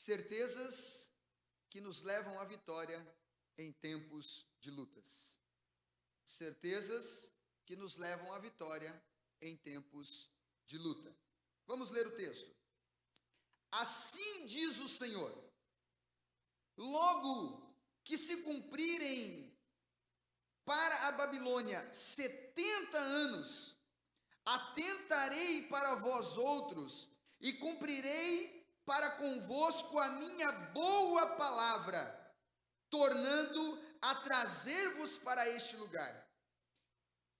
Certezas que nos levam à vitória em tempos de lutas. Certezas que nos levam à vitória em tempos de luta. Vamos ler o texto. Assim diz o Senhor: logo que se cumprirem para a Babilônia 70 anos, atentarei para vós outros e cumprirei para convosco a minha boa palavra, tornando a trazer-vos para este lugar.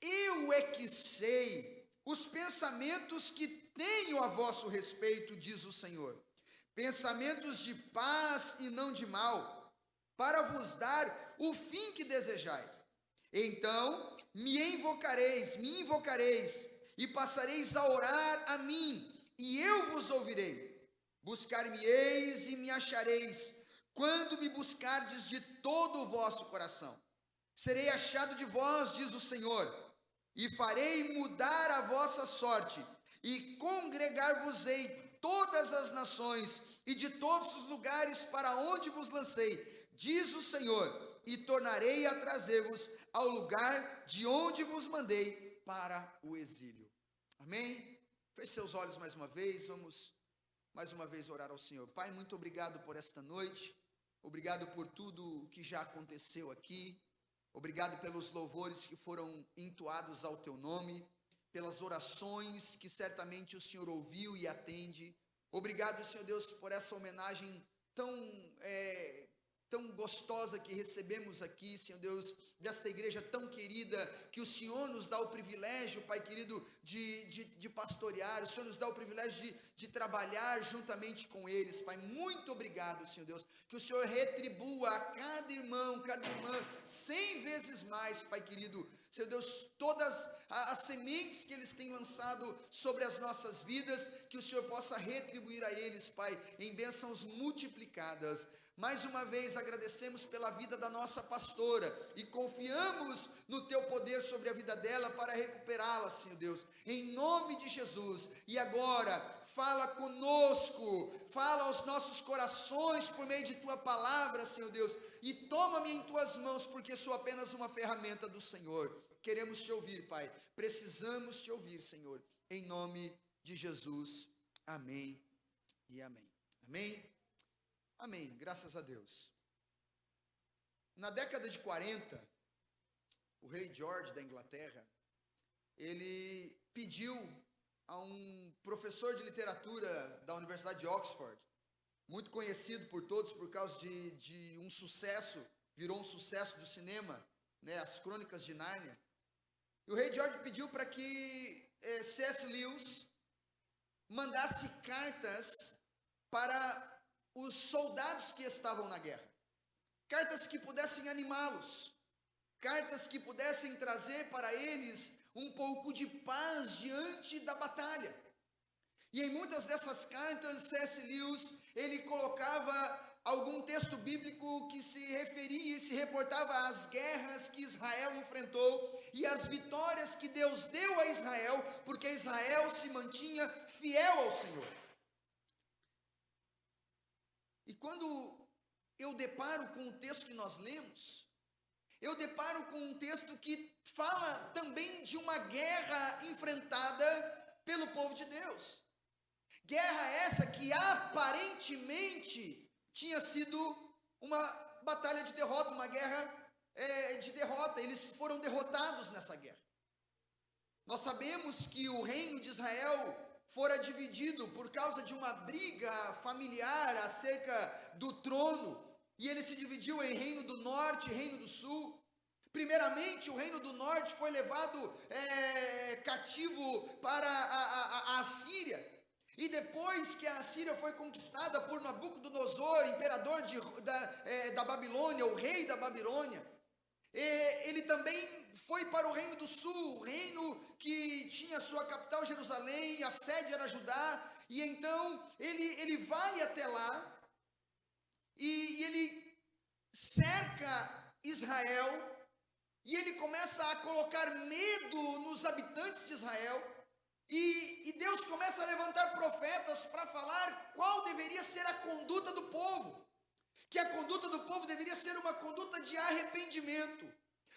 Eu é que sei os pensamentos que tenho a vosso respeito, diz o Senhor, pensamentos de paz e não de mal, para vos dar o fim que desejais. Então me invocareis, e passareis a orar a mim, e eu vos ouvirei. Buscar-me-eis e me achareis, quando me buscardes de todo o vosso coração. Serei achado de vós, diz o Senhor, e farei mudar a vossa sorte, e congregar-vos-ei todas as nações, e de todos os lugares para onde vos lancei, diz o Senhor, e tornarei a trazer-vos ao lugar de onde vos mandei para o exílio. Amém? Feche seus olhos mais uma vez, vamos mais uma vez orar ao Senhor. Pai, muito obrigado por esta noite, obrigado por tudo o que já aconteceu aqui, obrigado pelos louvores que foram entoados ao teu nome, pelas orações que certamente o Senhor ouviu e atende. Obrigado, Senhor Deus, por essa homenagem tão gostosa que recebemos aqui, Senhor Deus, desta igreja tão querida, que o Senhor nos dá o privilégio, Pai querido, de pastorear, o Senhor nos dá o privilégio de trabalhar juntamente com eles, Pai. Muito obrigado, Senhor Deus, que o Senhor retribua a cada irmão, cada irmã, 100 vezes mais, Pai querido, Senhor Deus, todas as sementes que eles têm lançado sobre as nossas vidas, que o Senhor possa retribuir a eles, Pai, em bênçãos multiplicadas. Mais uma vez agradecemos pela vida da nossa pastora e confiamos no teu poder sobre a vida dela para recuperá-la, Senhor Deus, em nome de Jesus. E agora, fala conosco, fala aos nossos corações por meio de tua palavra, Senhor Deus, e toma-me em tuas mãos, porque sou apenas uma ferramenta do Senhor. Queremos te ouvir, Pai, precisamos te ouvir, Senhor, em nome de Jesus. Amém e amém. Amém? Amém, graças a Deus. Na década de 40, o rei George da Inglaterra, ele pediu a um professor de literatura da Universidade de Oxford, muito conhecido por todos por causa de um sucesso, virou um sucesso do cinema, né, As Crônicas de Nárnia. E o rei George pediu para que C.S. Lewis mandasse cartas para os soldados que estavam na guerra, cartas que pudessem animá-los, cartas que pudessem trazer para eles um pouco de paz diante da batalha. E em muitas dessas cartas, C.S. Lewis, ele colocava algum texto bíblico que se referia e se reportava às guerras que Israel enfrentou e às vitórias que Deus deu a Israel, porque Israel se mantinha fiel ao Senhor. E quando eu deparo com o texto que nós lemos, eu deparo com um texto que fala também de uma guerra enfrentada pelo povo de Deus. Guerra essa que aparentemente tinha sido uma batalha de derrota, uma guerra de derrota. Eles foram derrotados nessa guerra. Nós sabemos que o reino de Israel fora dividido por causa de uma briga familiar acerca do trono, e ele se dividiu em reino do norte e reino do sul. Primeiramente, o reino do norte foi levado cativo para a Assíria, e depois que a Assíria foi conquistada por Nabucodonosor, imperador da Babilônia, o rei da Babilônia, ele também foi para o reino do sul, o reino que tinha sua capital Jerusalém, a sede era Judá, e então ele vai até lá, e ele cerca Israel, e ele começa a colocar medo nos habitantes de Israel, E Deus começa a levantar profetas para falar qual deveria ser a conduta do povo. Que a conduta do povo deveria ser uma conduta de arrependimento,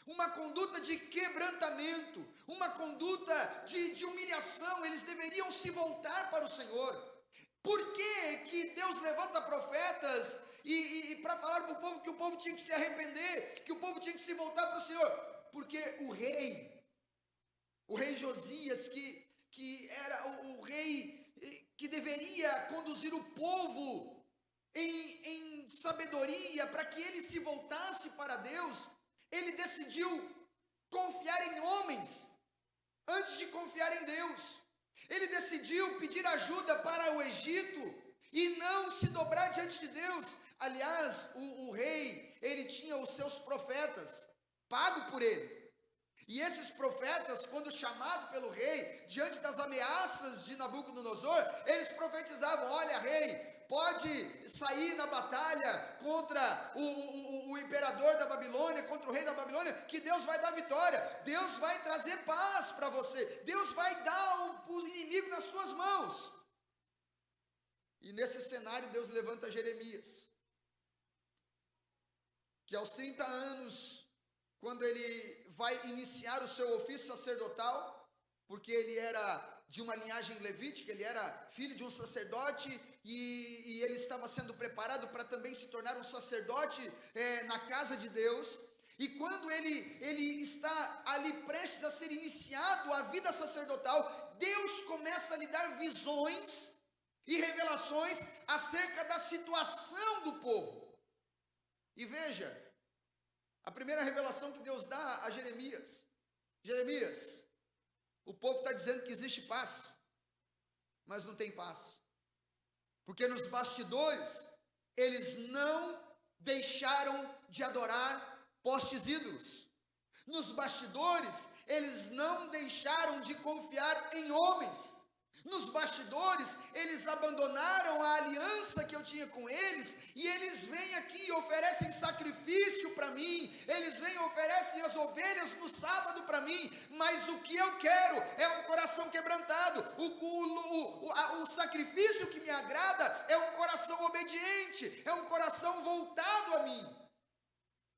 uma conduta de quebrantamento, uma conduta de humilhação. Eles deveriam se voltar para o Senhor. Por que Deus levanta profetas e para falar para o povo que o povo tinha que se arrepender, que o povo tinha que se voltar para o Senhor? Porque o rei Josias, que era o rei que deveria conduzir o povo em sabedoria, para que ele se voltasse para Deus, ele decidiu confiar em homens, antes de confiar em Deus. Ele decidiu pedir ajuda para o Egito, e não se dobrar diante de Deus. Aliás, o rei, ele tinha os seus profetas, pago por eles. E esses profetas, quando chamados pelo rei, diante das ameaças de Nabucodonosor, eles profetizavam: olha, rei, pode sair na batalha contra o imperador da Babilônia, contra o rei da Babilônia, que Deus vai dar vitória, Deus vai trazer paz para você, Deus vai dar o inimigo nas suas mãos. E nesse cenário Deus levanta Jeremias, que aos 30 anos, quando ele vai iniciar o seu ofício sacerdotal, porque ele era de uma linhagem levítica, ele era filho de um sacerdote, e ele estava sendo preparado para também se tornar um sacerdote na casa de Deus. E quando ele está ali prestes a ser iniciado a vida sacerdotal, Deus começa a lhe dar visões e revelações acerca da situação do povo. E veja, a primeira revelação que Deus dá a Jeremias: Jeremias, o povo está dizendo que existe paz, mas não tem paz, porque nos bastidores eles não deixaram de adorar postes ídolos. Nos bastidores eles não deixaram de confiar em homens. Nos bastidores, eles abandonaram a aliança que eu tinha com eles, e eles vêm aqui e oferecem sacrifício para mim, eles vêm e oferecem as ovelhas no sábado para mim, mas o que eu quero é um coração quebrantado. O sacrifício que me agrada é um coração obediente, é um coração voltado a mim.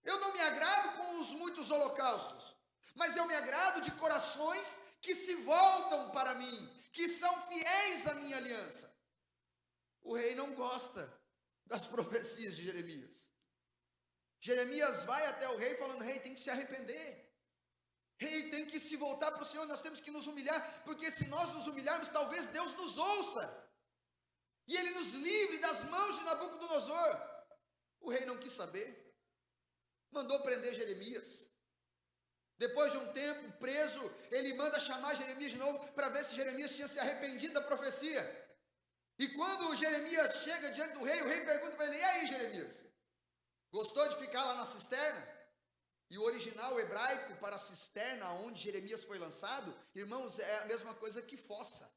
Eu não me agrado com os muitos holocaustos, mas eu me agrado de corações que se voltam para mim, que são fiéis à minha aliança. O rei não gosta das profecias de Jeremias. Jeremias vai até o rei falando: rei, tem que se arrepender, rei, tem que se voltar para o Senhor, nós temos que nos humilhar, porque se nós nos humilharmos, talvez Deus nos ouça, e Ele nos livre das mãos de Nabucodonosor. O rei não quis saber, mandou prender Jeremias. Depois de um tempo preso, ele manda chamar Jeremias de novo, para ver se Jeremias tinha se arrependido da profecia. E quando Jeremias chega diante do rei, o rei pergunta para ele: e aí, Jeremias, gostou de ficar lá na cisterna? E o original hebraico para a cisterna onde Jeremias foi lançado, irmãos, é a mesma coisa que fossa.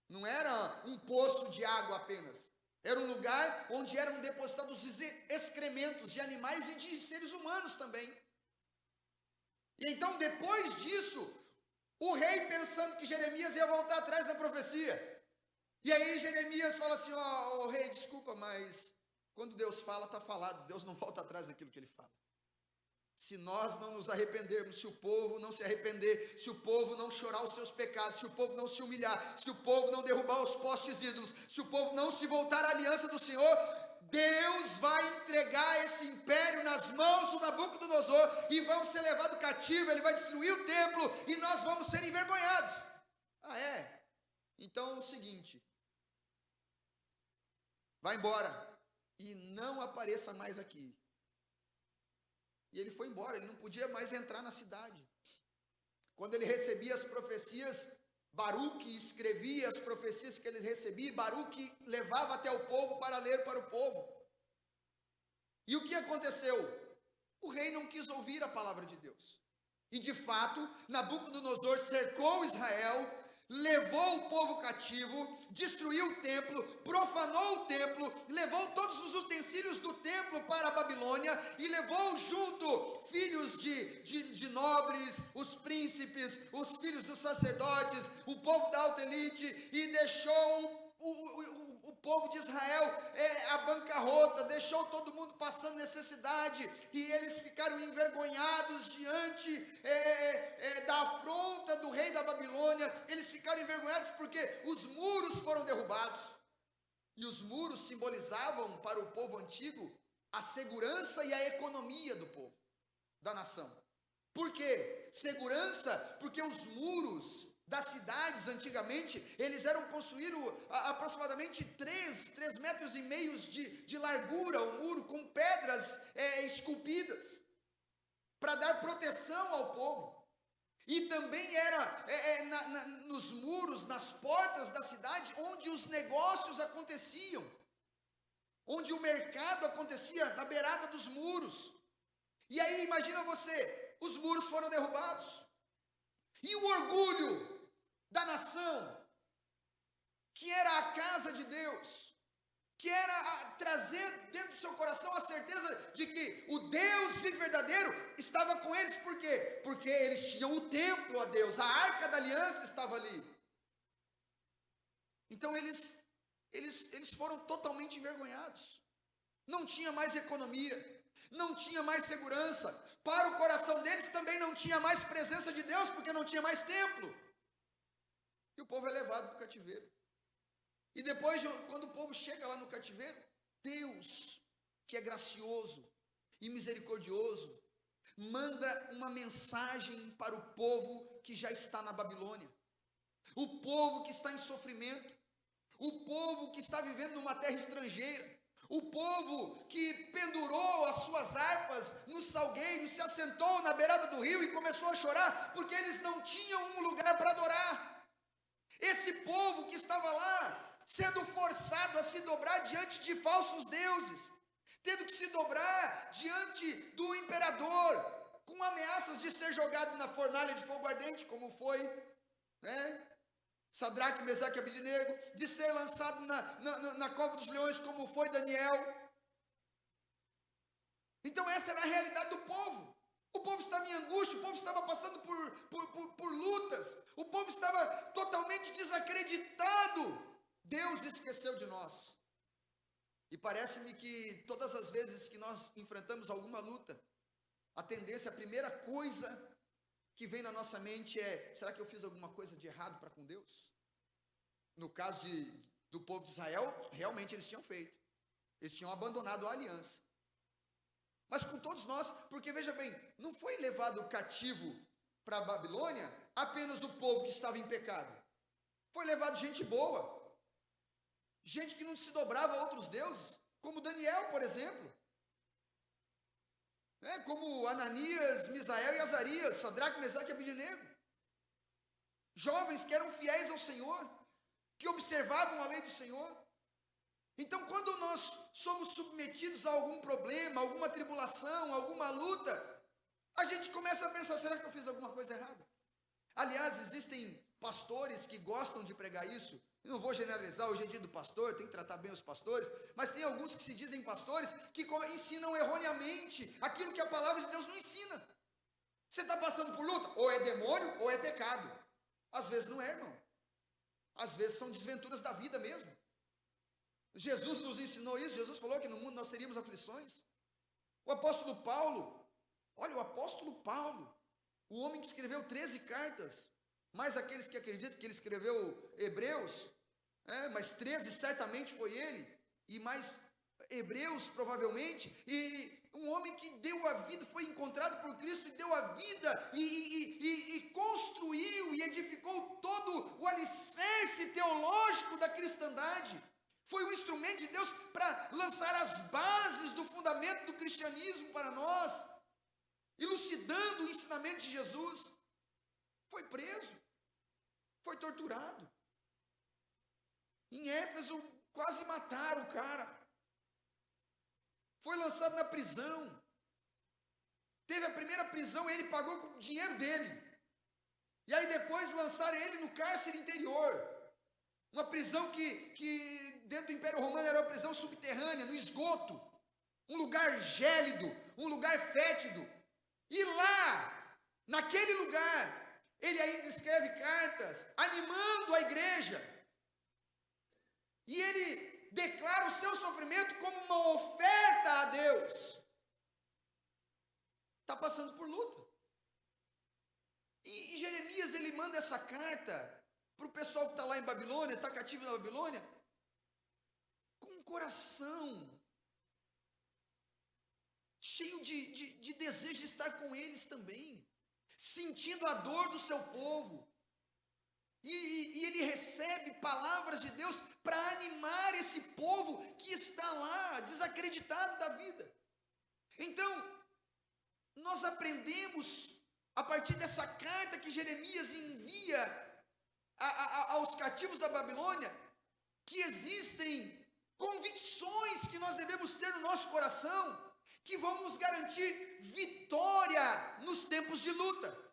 Não era um poço de água apenas, era um lugar onde eram depositados os excrementos de animais e de seres humanos também. E então, depois disso, o rei, pensando que Jeremias ia voltar atrás da profecia, e aí Jeremias fala assim: ó, rei, desculpa, mas quando Deus fala, está falado, Deus não volta atrás daquilo que Ele fala. Se nós não nos arrependermos, se o povo não se arrepender, se o povo não chorar os seus pecados, se o povo não se humilhar, se o povo não derrubar os postes ídolos, se o povo não se voltar à aliança do Senhor, Deus vai entregar esse império nas mãos do Nabucodonosor, e vamos ser levados cativo, ele vai destruir o templo, e nós vamos ser envergonhados. Ah, é? Então é o seguinte: vai embora, e não apareça mais aqui. E ele foi embora, ele não podia mais entrar na cidade. Quando ele recebia as profecias, Baruque escrevia as profecias que ele recebia, Baruque levava até o povo para ler para o povo. E o que aconteceu? O rei não quis ouvir a palavra de Deus. E de fato, Nabucodonosor cercou Israel, levou o povo cativo, destruiu o templo, profanou o templo, levou todos os utensílios do templo para a Babilônia, e levou junto filhos de nobres, os príncipes, os filhos dos sacerdotes, o povo da alta elite, e deixou o povo de Israel à bancarrota, deixou todo mundo passando necessidade, e eles ficaram envergonhados diante da afronta do rei da Babilônia. Eles ficaram envergonhados porque os muros foram derrubados, e os muros simbolizavam para o povo antigo a segurança e a economia do povo, da nação. Por quê? Segurança, porque os muros das cidades antigamente, eles eram construídos aproximadamente 3,5 metros de largura, o muro, com pedras esculpidas, para dar proteção ao povo. E também era nos muros, nas portas da cidade, onde os negócios aconteciam, onde o mercado acontecia, na beirada dos muros. E aí, imagina você, os muros foram derrubados, e o orgulho da nação, que era a casa de Deus, que era trazer dentro do seu coração a certeza de que o Deus vivo e verdadeiro estava com eles. Por quê? Porque eles tinham o templo a Deus, a arca da aliança estava ali. Então eles foram totalmente envergonhados. Não tinha mais economia, não tinha mais segurança. Para o coração deles também não tinha mais presença de Deus, porque não tinha mais templo. E o povo é levado para o cativeiro. E depois, quando o povo chega lá no cativeiro, Deus, que é gracioso e misericordioso, manda uma mensagem para o povo que já está na Babilônia, o povo que está em sofrimento, o povo que está vivendo numa terra estrangeira, o povo que pendurou as suas harpas no salgueiro, se assentou na beirada do rio e começou a chorar, porque eles não tinham um lugar para adorar. Esse povo que estava lá, sendo forçado a se dobrar diante de falsos deuses, tendo que se dobrar diante do imperador, com ameaças de ser jogado na fornalha de fogo ardente, como foi, Sadraque, Mesaque e Abednego, de ser lançado na cova dos leões, como foi Daniel. Então essa era a realidade do povo. O povo estava em angústia, o povo estava passando por lutas, o povo estava totalmente desacreditado. Deus esqueceu de nós. E parece-me que todas as vezes que nós enfrentamos alguma luta, a tendência, a primeira coisa que vem na nossa mente é: será que eu fiz alguma coisa de errado para com Deus? No caso do povo de Israel, realmente eles tinham feito. Eles tinham abandonado a aliança. Mas com todos nós, porque veja bem, não foi levado cativo para a Babilônia apenas o povo que estava em pecado. Foi levado gente boa, gente que não se dobrava a outros deuses, como Daniel, por exemplo, como Ananias, Misael e Azarias, Sadraque, Mesaque e Abednego, jovens que eram fiéis ao Senhor, que observavam a lei do Senhor. Então, quando nós somos submetidos a algum problema, alguma tribulação, alguma luta, a gente começa a pensar: será que eu fiz alguma coisa errada? Aliás, existem pastores que gostam de pregar isso. Eu não vou generalizar, hoje é dia do pastor, tem que tratar bem os pastores, mas tem alguns que se dizem pastores que ensinam erroneamente aquilo que a palavra de Deus não ensina. Você está passando por luta? Ou é demônio ou é pecado. Às vezes não é, irmão. Às vezes são desventuras da vida mesmo. Jesus nos ensinou isso. Jesus falou que no mundo nós teríamos aflições. O apóstolo Paulo, olha, o apóstolo Paulo, o homem que escreveu 13 cartas, mais aqueles que acreditam que ele escreveu Hebreus, mas 13 certamente foi ele, e mais Hebreus provavelmente, e um homem que deu a vida, foi encontrado por Cristo e deu a vida, e construiu e edificou todo o alicerce teológico da cristandade. Foi um instrumento de Deus para lançar as bases do fundamento do cristianismo para nós, elucidando o ensinamento de Jesus. Foi preso, foi torturado. Em Éfeso quase mataram o cara. Foi lançado na prisão. Teve a primeira prisão, ele pagou com o dinheiro dele. E aí depois lançaram ele no cárcere interior. Uma prisão que dentro do Império Romano era uma prisão subterrânea, no esgoto. Um lugar gélido, um lugar fétido. E lá, naquele lugar, ele ainda escreve cartas animando a igreja. E ele declara o seu sofrimento como uma oferta a Deus. Está passando por luta. E Jeremias, ele manda essa carta para o pessoal que está lá em Babilônia, está cativo na Babilônia, com um coração cheio de desejo de estar com eles também, sentindo a dor do seu povo. E ele recebe palavras de Deus para animar esse povo que está lá, desacreditado da vida. Então, nós aprendemos, a partir dessa carta que Jeremias envia aos cativos da Babilônia, que existem convicções que nós devemos ter no nosso coração, que vão nos garantir vitória nos tempos de luta.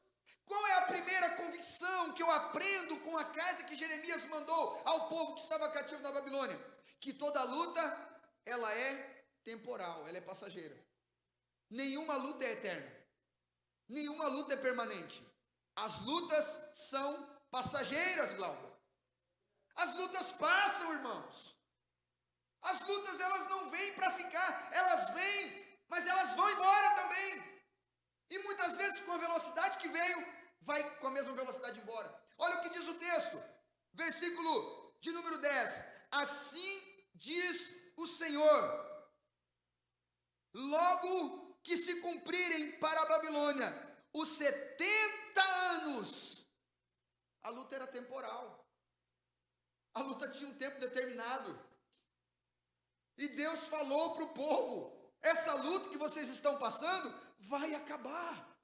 Qual é a primeira convicção que eu aprendo com a carta que Jeremias mandou ao povo que estava cativo na Babilônia? Que toda luta, ela é temporal, ela é passageira. Nenhuma luta é eterna. Nenhuma luta é permanente. As lutas são passageiras, Glauber. As lutas passam, irmãos. As lutas, elas não vêm para ficar, elas vêm, mas elas vão embora também. E muitas vezes com a velocidade que veio, vai com a mesma velocidade embora. Olha o que diz o texto, versículo de número 10. Assim diz o Senhor: logo que se cumprirem para a Babilônia os 70 anos, a luta era temporal. A luta tinha um tempo determinado. E Deus falou para o povo: essa luta que vocês estão passando vai acabar.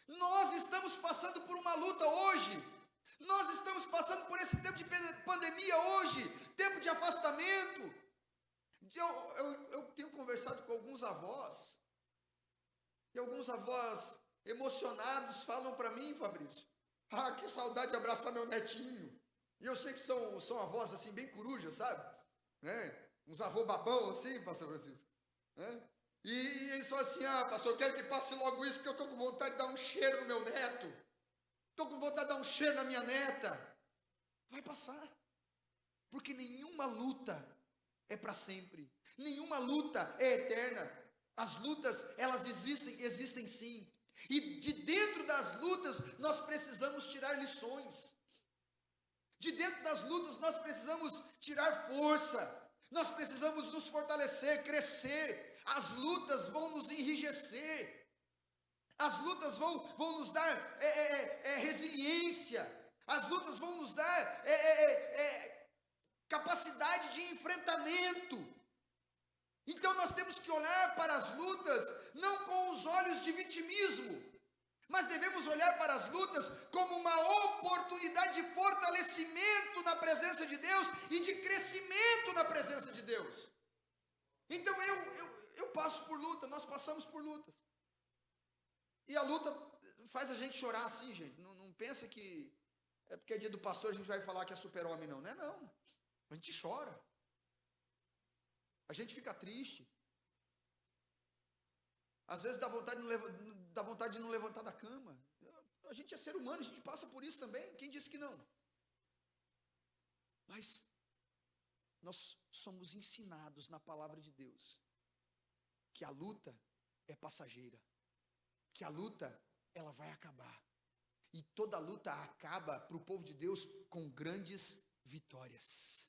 Nós estamos passando por uma luta hoje. Nós estamos passando por esse tempo de pandemia hoje, tempo de afastamento. Eu tenho conversado com alguns avós, e alguns avós emocionados falam para mim, Fabrício: ah, que saudade de abraçar meu netinho. E eu sei que são avós assim, bem corujas, sabe? Né? Uns avô babão assim, pastor Francisco. Né? E eles falam assim: ah, pastor, eu quero que passe logo isso, porque eu estou com vontade de dar um cheiro no meu neto. Estou com vontade de dar um cheiro na minha neta. Vai passar. Porque nenhuma luta é para sempre. Nenhuma luta é eterna. As lutas, elas existem sim. E de dentro das lutas, nós precisamos tirar lições. De dentro das lutas, nós precisamos tirar força. Nós precisamos nos fortalecer, crescer. As lutas vão nos enrijecer. As lutas vão nos dar resiliência. As lutas vão nos dar capacidade de enfrentamento. Então nós temos que olhar para as lutas não com os olhos de vitimismo, mas devemos olhar para as lutas como uma oportunidade de fortalecimento na presença de Deus e de crescimento na presença de Deus. Então eu passo por luta, nós passamos por lutas. E a luta faz a gente chorar assim, gente. Não pensa que é porque é dia do pastor a gente vai falar que é super-homem, não. Não é não. A gente chora. A gente fica triste. Às vezes dá vontade de não levantar da cama. A gente é ser humano, a gente passa por isso também. Quem disse que não? Mas nós somos ensinados na palavra de Deus que a luta é passageira. Que a luta, ela vai acabar. E toda luta acaba para o povo de Deus com grandes vitórias.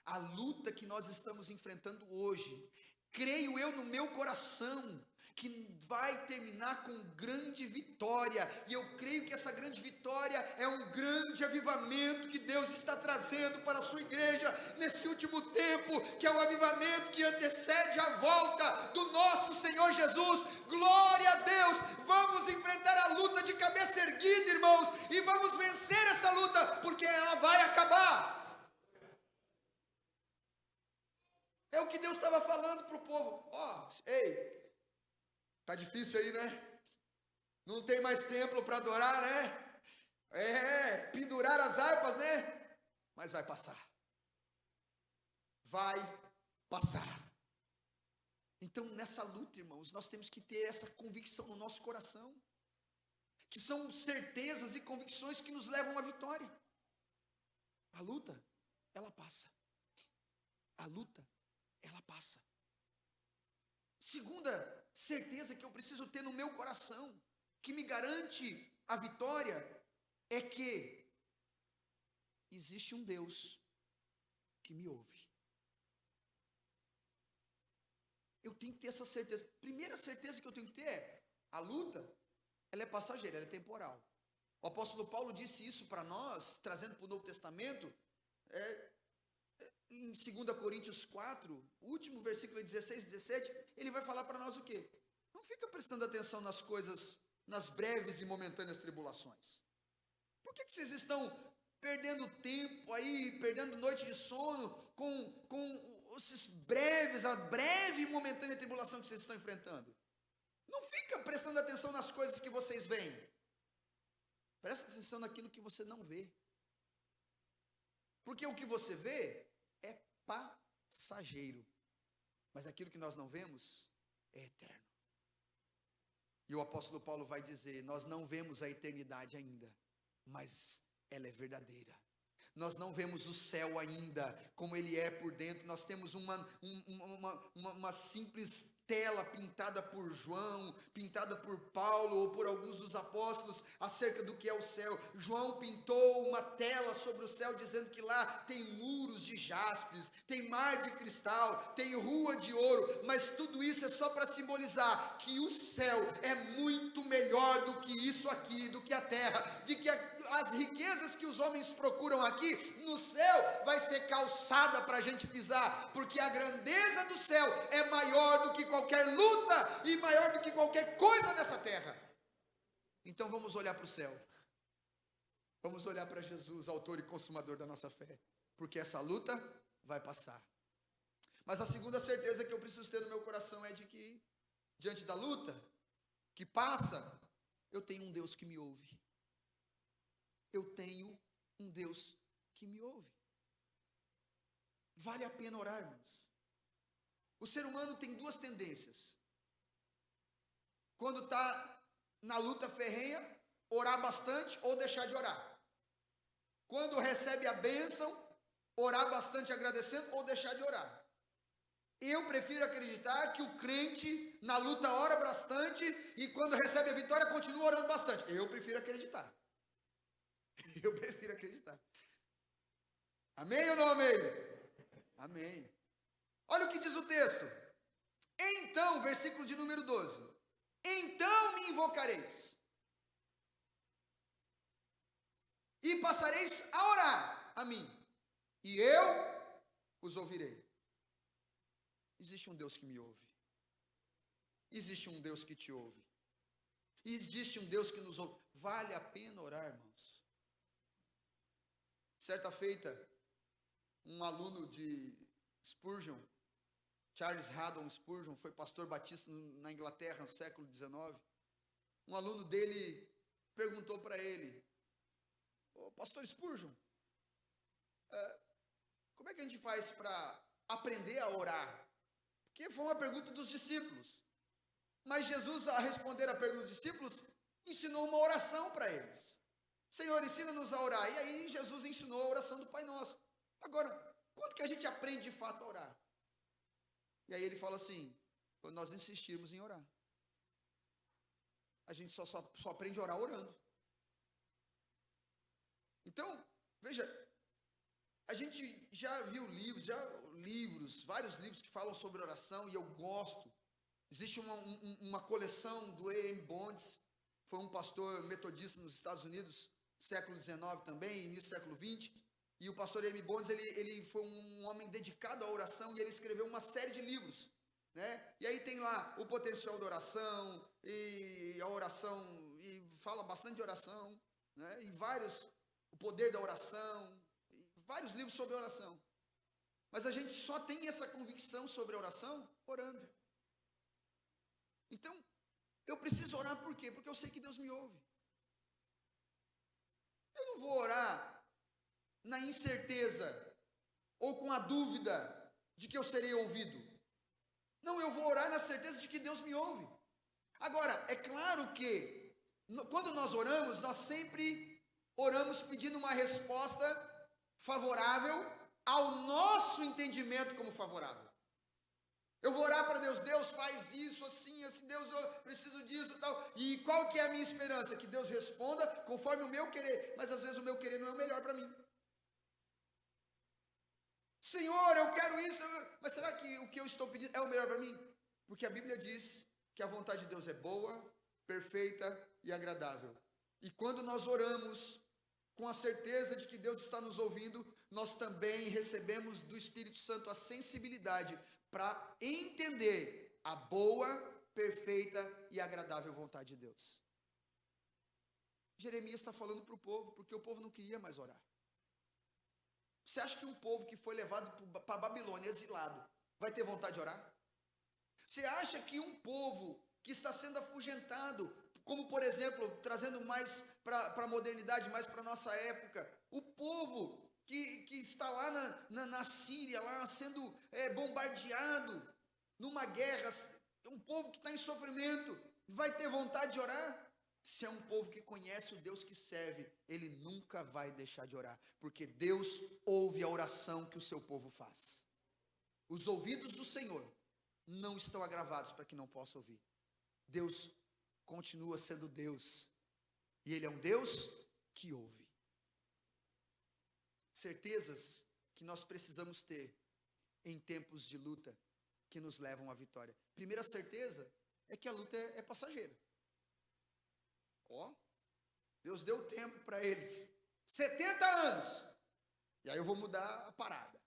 A luta que nós estamos enfrentando hoje, creio eu no meu coração, que vai terminar com grande vitória. E eu creio que essa grande vitória é um grande avivamento que Deus está trazendo para a sua igreja nesse último tempo, que é o avivamento que antecede a volta do nosso Senhor Jesus. Glória a Deus! Vamos enfrentar a luta de cabeça erguida, irmãos, e vamos vencer essa luta, porque ela vai acabar. É o que Deus estava falando para o povo. Ei, tá difícil aí, né? Não tem mais templo para adorar, né? Pendurar as harpas, né? Mas vai passar. Vai passar. Então Então, nessa luta, irmãos, nós temos que ter essa convicção no nosso coração, que são certezas e convicções que nos levam à vitória. A luta, ela passa. A luta, ela passa. Segunda certeza que eu preciso ter no meu coração, que me garante a vitória, é que existe um Deus que me ouve. Eu tenho que ter essa certeza. Primeira certeza que eu tenho que ter é, a luta, ela é passageira, ela é temporal. O apóstolo Paulo disse isso para nós, trazendo para o Novo Testamento, em 2 Coríntios 4, o último versículo 16 e 17, ele vai falar para nós o quê? Não fica prestando atenção nas coisas, nas breves e momentâneas tribulações. Por que vocês estão perdendo tempo aí, perdendo noite de sono, com a breve e momentânea tribulação que vocês estão enfrentando? Não fica prestando atenção nas coisas que vocês veem. Presta atenção naquilo que você não vê. Porque o que você vê é passageiro. Mas aquilo que nós não vemos é eterno. E o apóstolo Paulo vai dizer, nós não vemos a eternidade ainda, mas ela é verdadeira. Nós não vemos o céu ainda, como ele é por dentro. Nós temos uma simples tela pintada por João, pintada por Paulo ou por alguns dos apóstolos acerca do que é o céu. João pintou uma tela sobre o céu dizendo que lá tem muros de jaspes, tem mar de cristal, tem rua de ouro, mas tudo isso é só para simbolizar que o céu é muito melhor do que isso aqui, do que a terra, de que as riquezas que os homens procuram aqui, no céu vai ser calçada para a gente pisar, porque a grandeza do céu é maior do que qualquer luta e maior do que qualquer coisa nessa terra. Então vamos olhar para o céu, vamos olhar para Jesus, autor e consumador da nossa fé, porque essa luta vai passar. Mas a segunda certeza que eu preciso ter no meu coração é de que, diante da luta que passa, eu tenho um Deus que me ouve. Eu tenho um Deus que me ouve. Vale a pena orar, irmãos. O ser humano tem duas tendências. Quando está na luta ferrenha, orar bastante ou deixar de orar. Quando recebe a bênção, orar bastante agradecendo ou deixar de orar. Eu prefiro acreditar que o crente na luta ora bastante e quando recebe a vitória continua orando bastante. Eu prefiro acreditar. Eu prefiro acreditar. Amém ou não amém? Amém. Olha o que diz o texto. Então, versículo de número 12. Então me invocareis. E passareis a orar a mim. E eu os ouvirei. Existe um Deus que me ouve. Existe um Deus que te ouve. Existe um Deus que nos ouve. Vale a pena orar, irmãos. Certa feita, um aluno de Spurgeon, Charles Haddon Spurgeon, foi pastor batista na Inglaterra no século XIX. Um aluno dele perguntou para ele, pastor Spurgeon, como é que a gente faz para aprender a orar? Porque foi uma pergunta dos discípulos. Mas Jesus, a responder a pergunta dos discípulos, ensinou uma oração para eles. Senhor, ensina-nos a orar. E aí Jesus ensinou a oração do Pai Nosso. Agora, quando que a gente aprende de fato a orar? E aí ele fala assim, quando nós insistirmos em orar. A gente só aprende a orar orando. Então, veja, a gente já viu vários livros que falam sobre oração, e eu gosto. Existe uma coleção do E.M. Bonds, foi um pastor metodista nos Estados Unidos, século XIX também, início do século XX, e o pastor E.M. Bonds, ele foi um homem dedicado à oração, e ele escreveu uma série de livros, né? E aí tem lá o potencial da oração, e a oração, e fala bastante de oração, né? E o poder da oração, e vários livros sobre oração. Mas a gente só tem essa convicção sobre a oração orando. Então, eu preciso orar por quê? Porque eu sei que Deus me ouve. Eu não vou orar na incerteza ou com a dúvida de que eu serei ouvido. Não, eu vou orar na certeza de que Deus me ouve. Agora, é claro que quando nós oramos, nós sempre oramos pedindo uma resposta favorável ao nosso entendimento como favorável. Eu vou orar para Deus, Deus faz isso, assim, assim, Deus, eu preciso disso e tal. E qual que é a minha esperança? Que Deus responda conforme o meu querer. Mas às vezes o meu querer não é o melhor para mim. Senhor, eu quero isso, mas será que o que eu estou pedindo é o melhor para mim? Porque a Bíblia diz que a vontade de Deus é boa, perfeita e agradável. E quando nós oramos com a certeza de que Deus está nos ouvindo, nós também recebemos do Espírito Santo a sensibilidade para entender a boa, perfeita e agradável vontade de Deus. Jeremias está falando para o povo, porque o povo não queria mais orar. Você acha que um povo que foi levado para a Babilônia, exilado, vai ter vontade de orar? Você acha que um povo que está sendo afugentado, como por exemplo, trazendo mais para a modernidade, mais para a nossa época, o povo que está lá na Síria, lá sendo bombardeado, numa guerra, um povo que está em sofrimento, vai ter vontade de orar? Se é um povo que conhece o Deus que serve, ele nunca vai deixar de orar, porque Deus ouve a oração que o seu povo faz. Os ouvidos do Senhor não estão agravados para que não possa ouvir. Deus continua sendo Deus, e Ele é um Deus que ouve. Certezas que nós precisamos ter em tempos de luta, que nos levam à vitória. Primeira certeza é que a luta é passageira. Deus deu tempo para eles, 70 anos, e aí eu vou mudar a parada.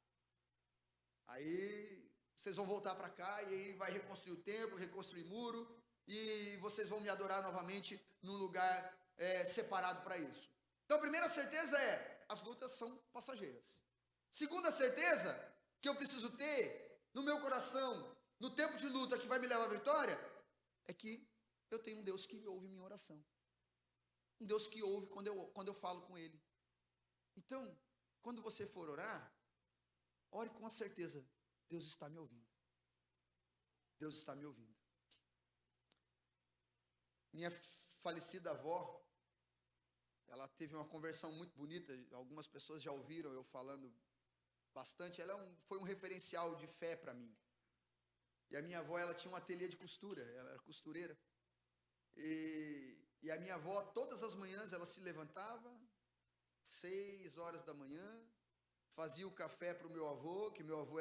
Aí vocês vão voltar para cá, e aí vai reconstruir o templo, reconstruir muro, e vocês vão me adorar novamente num lugar separado para isso. Então a primeira certeza é, as lutas são passageiras. Segunda certeza que eu preciso ter no meu coração, no tempo de luta que vai me levar à vitória, é que eu tenho um Deus que ouve minha oração. Um Deus que ouve quando eu falo com Ele. Então, quando você for orar, ore com a certeza, Deus está me ouvindo. Deus está me ouvindo. Minha falecida avó, ela teve uma conversão muito bonita, algumas pessoas já ouviram eu falando bastante, ela foi um referencial de fé para mim. E a minha avó, ela tinha um ateliê de costura, ela era costureira. E a minha avó, todas as manhãs, ela se levantava, 6 horas da manhã, fazia o café para o meu avô, que meu avô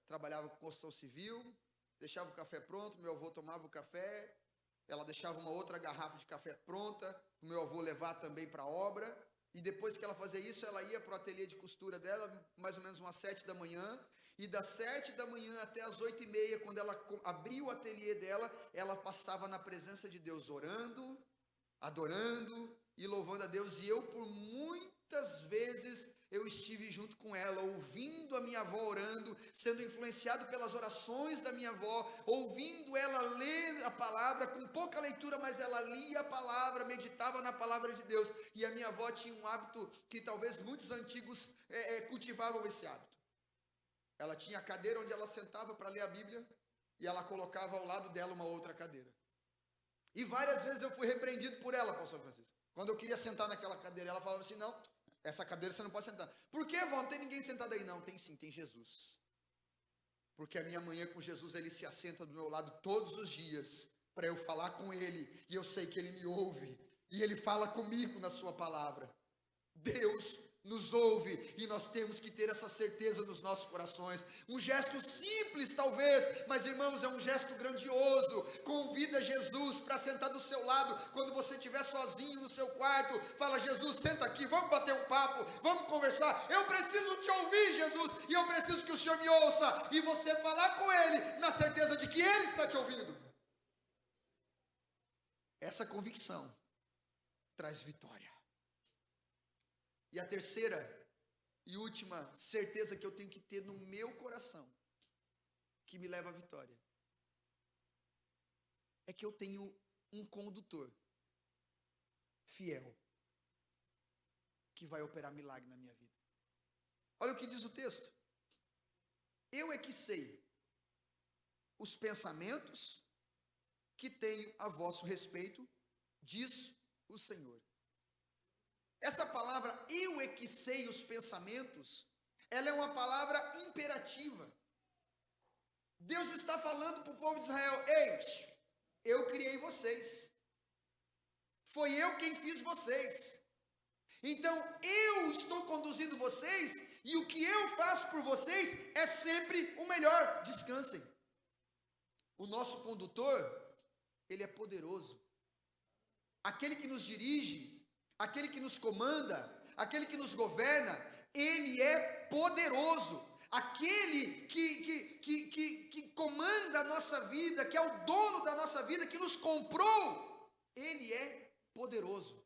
trabalhava com construção civil, deixava o café pronto, meu avô tomava o café, ela deixava uma outra garrafa de café pronta, o meu avô levar também para a obra, e depois que ela fazia isso, ela ia para o ateliê de costura dela, mais ou menos umas 7 da manhã, e das 7 da manhã até as 8h30, quando ela abria o ateliê dela, ela passava na presença de Deus, orando, adorando e louvando a Deus, e eu por muitas vezes eu estive junto com ela, ouvindo a minha avó orando, sendo influenciado pelas orações da minha avó, ouvindo ela ler a palavra, com pouca leitura, mas ela lia a palavra, meditava na palavra de Deus, e a minha avó tinha um hábito que talvez muitos antigos cultivavam esse hábito. Ela tinha a cadeira onde ela sentava para ler a Bíblia, e ela colocava ao lado dela uma outra cadeira. E várias vezes eu fui repreendido por ela, pastor Francisco. Quando eu queria sentar naquela cadeira, ela falava assim, não, essa cadeira você não pode sentar. Por que, vó? Não tem ninguém sentado aí. Não, tem sim, tem Jesus. Porque a minha manhã com Jesus, Ele se assenta do meu lado todos os dias, para eu falar com Ele, e eu sei que Ele me ouve, e Ele fala comigo na sua palavra. Deus nos ouve, e nós temos que ter essa certeza nos nossos corações. Um gesto simples talvez, mas irmãos, é um gesto grandioso. Convida Jesus para sentar do seu lado, quando você estiver sozinho no seu quarto, fala, Jesus, senta aqui, vamos bater um papo, vamos conversar, eu preciso te ouvir, Jesus, e eu preciso que o Senhor me ouça, e você falar com Ele, na certeza de que Ele está te ouvindo. Essa convicção traz vitória. E a terceira e última certeza que eu tenho que ter no meu coração, que me leva à vitória, é que eu tenho um condutor fiel, que vai operar milagre na minha vida. Olha o que diz o texto. Eu é que sei os pensamentos que tenho a vosso respeito, diz o Senhor. Essa palavra, eu é que sei os pensamentos, ela é uma palavra imperativa. Deus está falando para o povo de Israel: ei, eu criei vocês, foi eu quem fiz vocês, então eu estou conduzindo vocês, e o que eu faço por vocês é sempre o melhor. Descansem. O nosso condutor, ele é poderoso. Aquele que nos dirige, aquele que nos comanda, aquele que nos governa, ele é poderoso. Aquele que comanda a nossa vida, que é o dono da nossa vida, que nos comprou, ele é poderoso.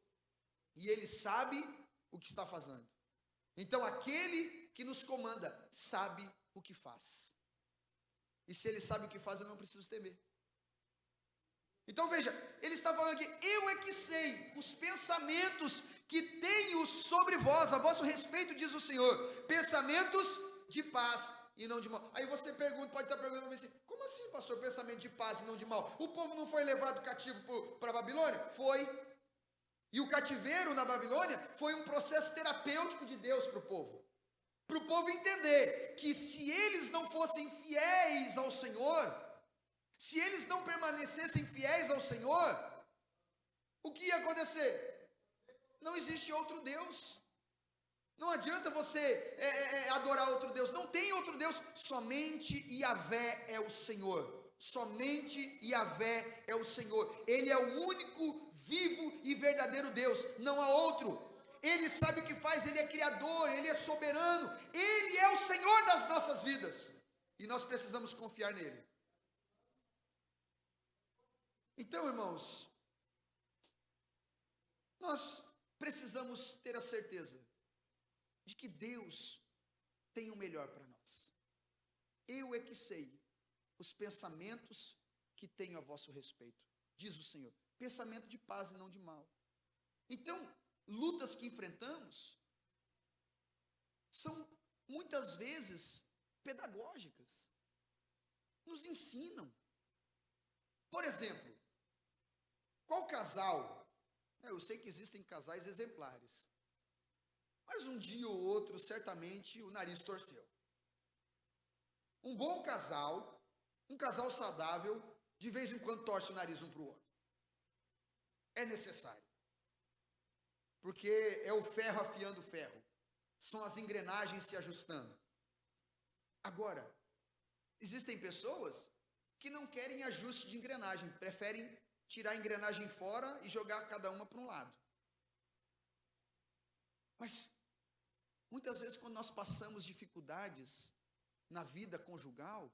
E ele sabe o que está fazendo. Então aquele que nos comanda sabe o que faz. E se ele sabe o que faz, eu não preciso temer. Então veja, ele está falando aqui: eu é que sei os pensamentos que tenho sobre vós, a vosso respeito, diz o Senhor, pensamentos de paz e não de mal. Aí você pergunta, pode estar perguntando assim: como assim, pastor, pensamento de paz e não de mal? O povo não foi levado cativo para a Babilônia? Foi. E o cativeiro na Babilônia foi um processo terapêutico de Deus para o povo entender que se eles não fossem fiéis ao Senhor, se eles não permanecessem fiéis ao Senhor, o que ia acontecer? Não existe outro Deus. Não adianta você adorar outro Deus. Não tem outro Deus. Somente Yahvé é o Senhor. Somente Yahvé é o Senhor. Ele é o único vivo e verdadeiro Deus. Não há outro. Ele sabe o que faz. Ele é criador. Ele é soberano. Ele é o Senhor das nossas vidas. E nós precisamos confiar nele. Então, irmãos, nós precisamos ter a certeza de que Deus tem o melhor para nós. Eu é que sei os pensamentos que tenho a vosso respeito, diz o Senhor. Pensamento de paz e não de mal. Então, lutas que enfrentamos são muitas vezes pedagógicas. Nos ensinam. Por exemplo, qual casal? Eu sei que existem casais exemplares, mas um dia ou outro, certamente, o nariz torceu. Um bom casal, um casal saudável, de vez em quando torce o nariz um para o outro. É necessário. Porque é o ferro afiando o ferro. São as engrenagens se ajustando. Agora, existem pessoas que não querem ajuste de engrenagem, preferem tirar a engrenagem fora e jogar cada uma para um lado. Mas, muitas vezes, quando nós passamos dificuldades na vida conjugal,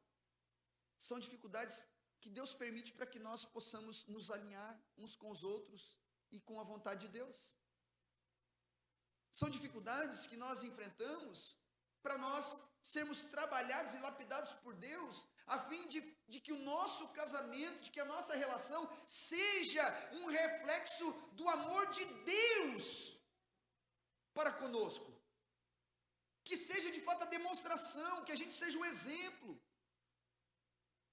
são dificuldades que Deus permite para que nós possamos nos alinhar uns com os outros e com a vontade de Deus. São dificuldades que nós enfrentamos para nós sermos trabalhados e lapidados por Deus, a fim de que o nosso casamento, de que a nossa relação seja um reflexo do amor de Deus para conosco. Que seja de fato a demonstração, que a gente seja um exemplo.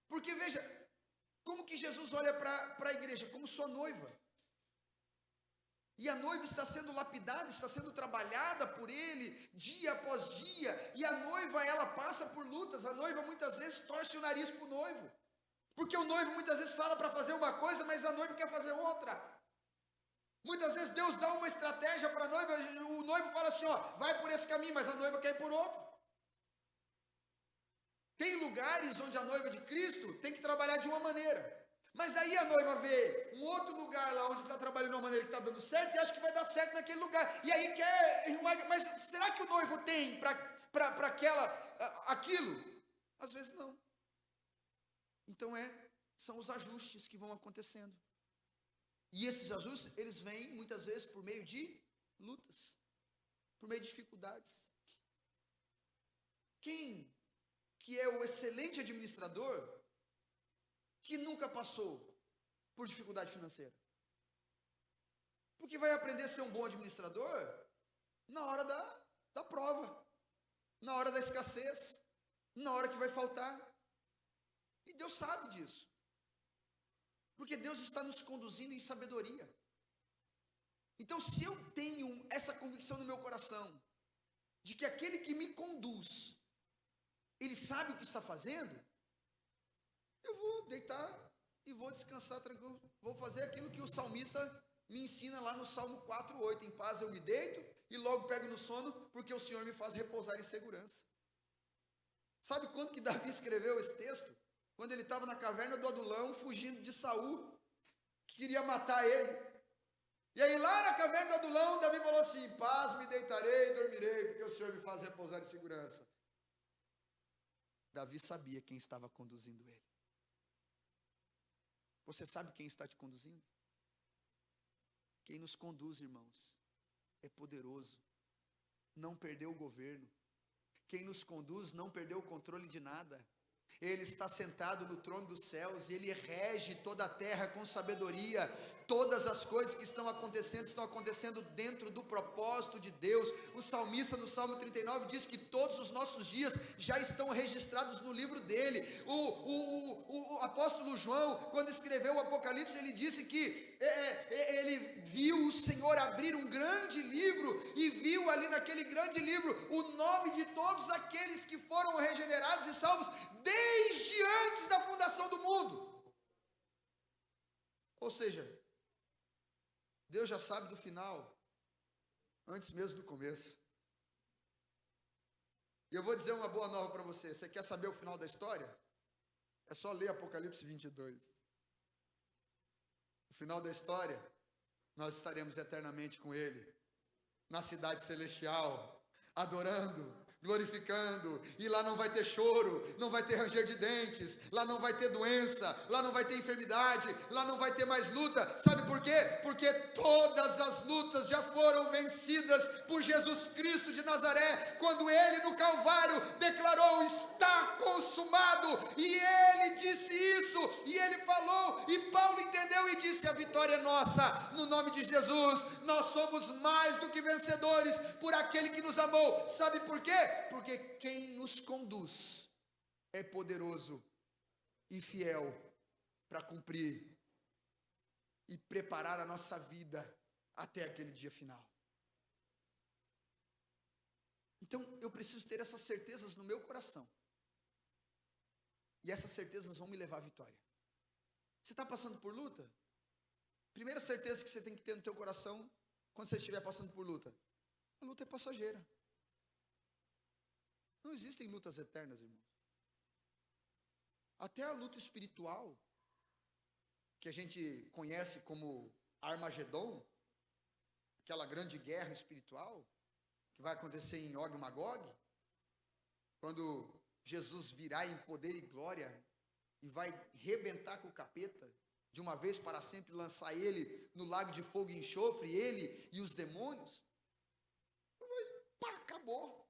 Porque veja, como que Jesus olha para a igreja? Como sua noiva. E a noiva está sendo lapidada, está sendo trabalhada por ele, dia após dia. E a noiva, ela passa por lutas. A noiva muitas vezes torce o nariz para o noivo. Porque o noivo muitas vezes fala para fazer uma coisa, mas a noiva quer fazer outra. Muitas vezes Deus dá uma estratégia para a noiva, o noivo fala assim, vai por esse caminho, mas a noiva quer ir por outro. Tem lugares onde a noiva de Cristo tem que trabalhar de uma maneira. Mas aí a noiva vê um outro lugar lá onde está trabalhando de uma maneira que está dando certo e acha que vai dar certo naquele lugar. E aí quer, mas será que o noivo tem para aquilo? Às vezes não. Então são os ajustes que vão acontecendo. E esses ajustes, eles vêm muitas vezes por meio de lutas, por meio de dificuldades. Quem que é o excelente administrador que nunca passou por dificuldade financeira? Porque vai aprender a ser um bom administrador na hora da prova, na hora da escassez, na hora que vai faltar. E Deus sabe disso. Porque Deus está nos conduzindo em sabedoria. Então, se eu tenho essa convicção no meu coração, de que aquele que me conduz, ele sabe o que está fazendo, eu vou deitar e vou descansar tranquilo. Vou fazer aquilo que o salmista me ensina lá no Salmo 4:8. Em paz eu me deito e logo pego no sono, porque o Senhor me faz repousar em segurança. Sabe quando que Davi escreveu esse texto? Quando ele estava na caverna do Adulão, fugindo de Saul, que queria matar ele. E aí lá na caverna do Adulão, Davi falou assim: em paz me deitarei e dormirei, porque o Senhor me faz repousar em segurança. Davi sabia quem estava conduzindo ele. Você sabe quem está te conduzindo? Quem nos conduz, irmãos, é poderoso. Não perdeu o governo. Quem nos conduz não perdeu o controle de nada. Ele está sentado no trono dos céus e ele rege toda a terra com sabedoria. Todas as coisas que estão acontecendo dentro do propósito de Deus. O salmista no Salmo 39 diz que todos os nossos dias já estão registrados no livro dele. O apóstolo João, quando escreveu o Apocalipse, ele disse que ele viu o Senhor abrir um grande livro e viu ali naquele grande livro o nome de todos aqueles que foram regenerados e salvos desde antes da fundação do mundo. Ou seja, Deus já sabe do final, antes mesmo do começo. E eu vou dizer uma boa nova para você. Você quer saber o final da história? É só ler Apocalipse 22. No final da história, nós estaremos eternamente com Ele, na cidade celestial, adorando, glorificando, e lá não vai ter choro, não vai ter ranger de dentes, lá não vai ter doença, lá não vai ter enfermidade, lá não vai ter mais luta. Sabe por quê? Porque todas as lutas já foram vencidas por Jesus Cristo de Nazaré, quando Ele no Calvário declarou: está consumado, e Ele disse isso, e Ele falou, e Paulo entendeu e disse: a vitória é nossa, no nome de Jesus. Nós somos mais do que vencedores por aquele que nos amou. Sabe por quê? Porque quem nos conduz é poderoso e fiel para cumprir e preparar a nossa vida até aquele dia final. Então eu preciso ter essas certezas no meu coração, e essas certezas vão me levar à vitória. Você está passando por luta? Primeira certeza que você tem que ter no teu coração quando você estiver passando por luta: a luta é passageira. Não existem lutas eternas, irmãos. Até a luta espiritual, que a gente conhece como Armagedon, aquela grande guerra espiritual, que vai acontecer em Og e Magog, quando Jesus virá em poder e glória, e vai rebentar com o capeta, de uma vez para sempre lançar ele no lago de fogo e enxofre, ele e os demônios. Pá, acabou.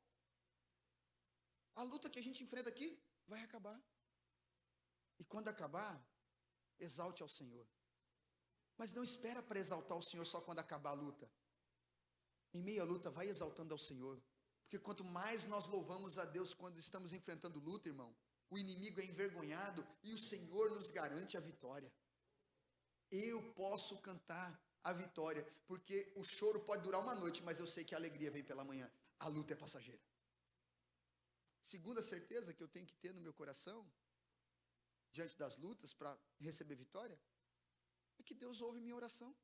A luta que a gente enfrenta aqui vai acabar. E quando acabar, exalte ao Senhor. Mas não espera para exaltar o Senhor só quando acabar a luta. Em meio à luta, vai exaltando ao Senhor. Porque quanto mais nós louvamos a Deus quando estamos enfrentando luta, irmão, o inimigo é envergonhado e o Senhor nos garante a vitória. Eu posso cantar a vitória, porque o choro pode durar uma noite, mas eu sei que a alegria vem pela manhã. A luta é passageira. Segunda certeza que eu tenho que ter no meu coração, diante das lutas, para receber vitória, é que Deus ouve minha oração.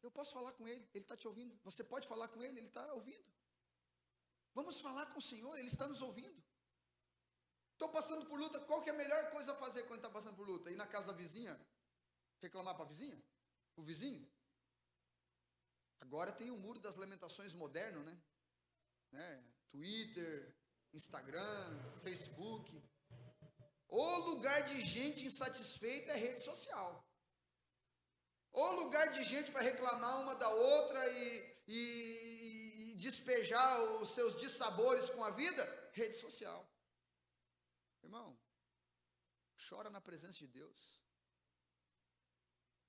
Eu posso falar com Ele, Ele está te ouvindo. Você pode falar com Ele, Ele está ouvindo. Vamos falar com o Senhor, Ele está nos ouvindo. Estou passando por luta, qual que é a melhor coisa a fazer quando está passando por luta? Ir na casa da vizinha, reclamar para a vizinha? O vizinho? Agora tem o muro das lamentações moderno, né? Twitter, Instagram, Facebook. O lugar de gente insatisfeita é rede social. O lugar de gente para reclamar uma da outra e despejar os seus dissabores com a vida, rede social. Irmão, chora na presença de Deus.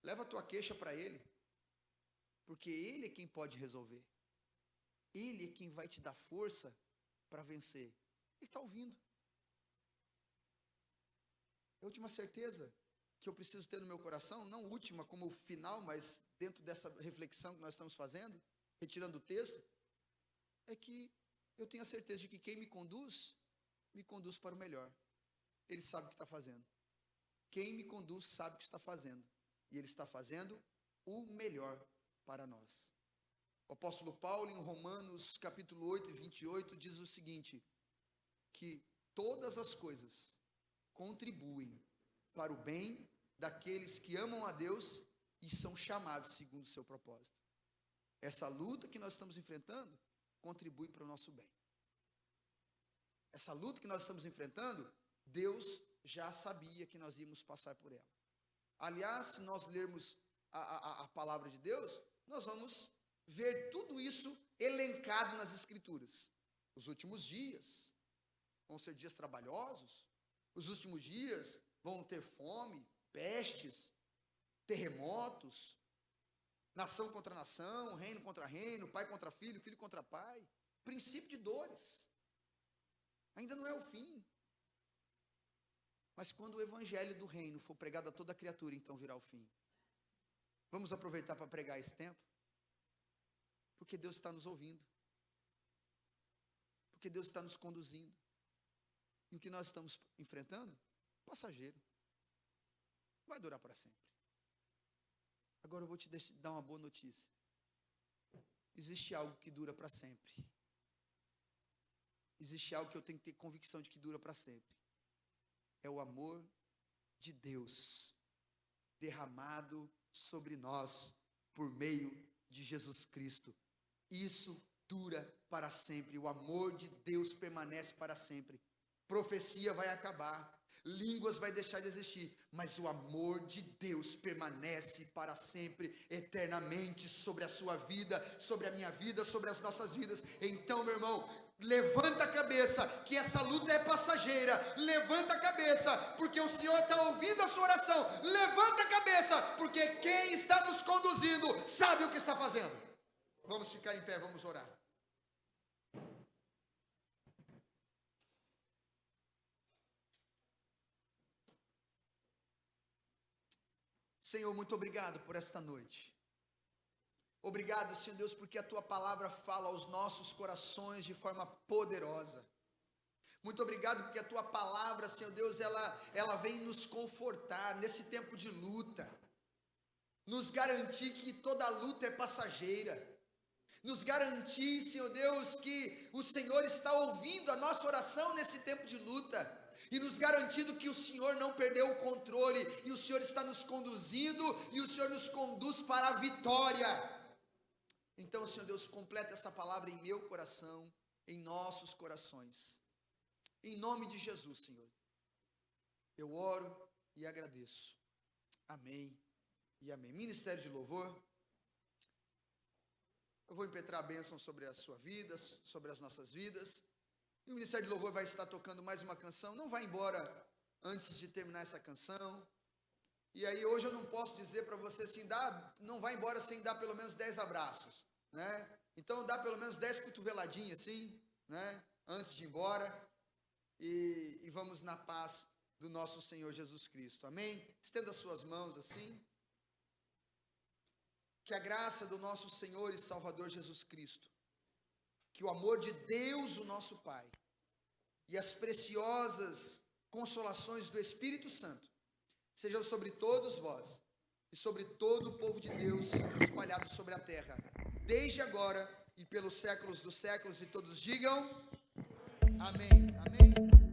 Leva a tua queixa para Ele, porque Ele é quem pode resolver. Ele é quem vai te dar força para vencer. Ele está ouvindo. a última certeza que eu preciso ter no meu coração, não última como final, mas dentro dessa reflexão que nós estamos fazendo, retirando o texto, é que eu tenho a certeza de que quem me conduz para o melhor. Ele sabe o que está fazendo. Quem me conduz sabe o que está fazendo. E ele está fazendo o melhor para nós. O apóstolo Paulo, em Romanos capítulo 8 e 28, diz o seguinte, que todas as coisas contribuem para o bem daqueles que amam a Deus e são chamados segundo o seu propósito. Essa luta que nós estamos enfrentando contribui para o nosso bem. Essa luta que nós estamos enfrentando, Deus já sabia que nós íamos passar por ela. Aliás, se nós lermos a palavra de Deus, nós vamos ver tudo isso elencado nas Escrituras. Os últimos dias vão ser dias trabalhosos, os últimos dias vão ter fome, pestes, terremotos, nação contra nação, reino contra reino, pai contra filho, filho contra pai, princípio de dores. Ainda não é o fim. Mas quando o evangelho do reino for pregado a toda criatura, então virá o fim. Vamos aproveitar para pregar esse tempo? Porque Deus está nos ouvindo. Porque Deus está nos conduzindo. E o que nós estamos enfrentando? Passageiro. Vai durar para sempre. Agora eu vou te dar uma boa notícia. Existe algo que dura para sempre. Existe algo que eu tenho que ter convicção de que dura para sempre. É o amor de Deus derramado sobre nós por meio de Jesus Cristo. Isso dura para sempre. O amor de Deus permanece para sempre. Profecia vai acabar, línguas vai deixar de existir, mas o amor de Deus permanece para sempre, eternamente, sobre a sua vida, sobre a minha vida, sobre as nossas vidas. Então, meu irmão, levanta a cabeça, que essa luta é passageira. Levanta a cabeça, porque o Senhor está ouvindo a sua oração. Levanta a cabeça, porque quem está nos conduzindo sabe o que está fazendo. Vamos ficar em pé, vamos orar. Senhor, muito obrigado por esta noite. Obrigado, Senhor Deus, porque a Tua palavra fala aos nossos corações de forma poderosa. Muito obrigado porque a Tua palavra, Senhor Deus, ela vem nos confortar nesse tempo de luta. Nos garantir que toda luta é passageira. Nos garantir, Senhor Deus, que o Senhor está ouvindo a nossa oração nesse tempo de luta. E nos garantindo que o Senhor não perdeu o controle, e o Senhor está nos conduzindo, e o Senhor nos conduz para a vitória. Então, Senhor Deus, completa essa palavra em meu coração, em nossos corações. Em nome de Jesus, Senhor, eu oro e agradeço. Amém e amém. Ministério de Louvor, eu vou impetrar a bênção sobre a sua vida, sobre as nossas vidas. E o Ministério de Louvor vai estar tocando mais uma canção. Não vai embora antes de terminar essa canção. E aí hoje eu não posso dizer para você assim, não vai embora sem dar pelo menos 10 abraços, né? Então dá pelo menos 10 cotoveladinhas assim, né? Antes de ir embora. E vamos na paz do nosso Senhor Jesus Cristo. Amém? Estenda as suas mãos assim. Que a graça do nosso Senhor e Salvador Jesus Cristo, que o amor de Deus, o nosso Pai, e as preciosas consolações do Espírito Santo, sejam sobre todos vós, e sobre todo o povo de Deus, espalhado sobre a terra, desde agora, e pelos séculos dos séculos, e todos digam, amém, amém.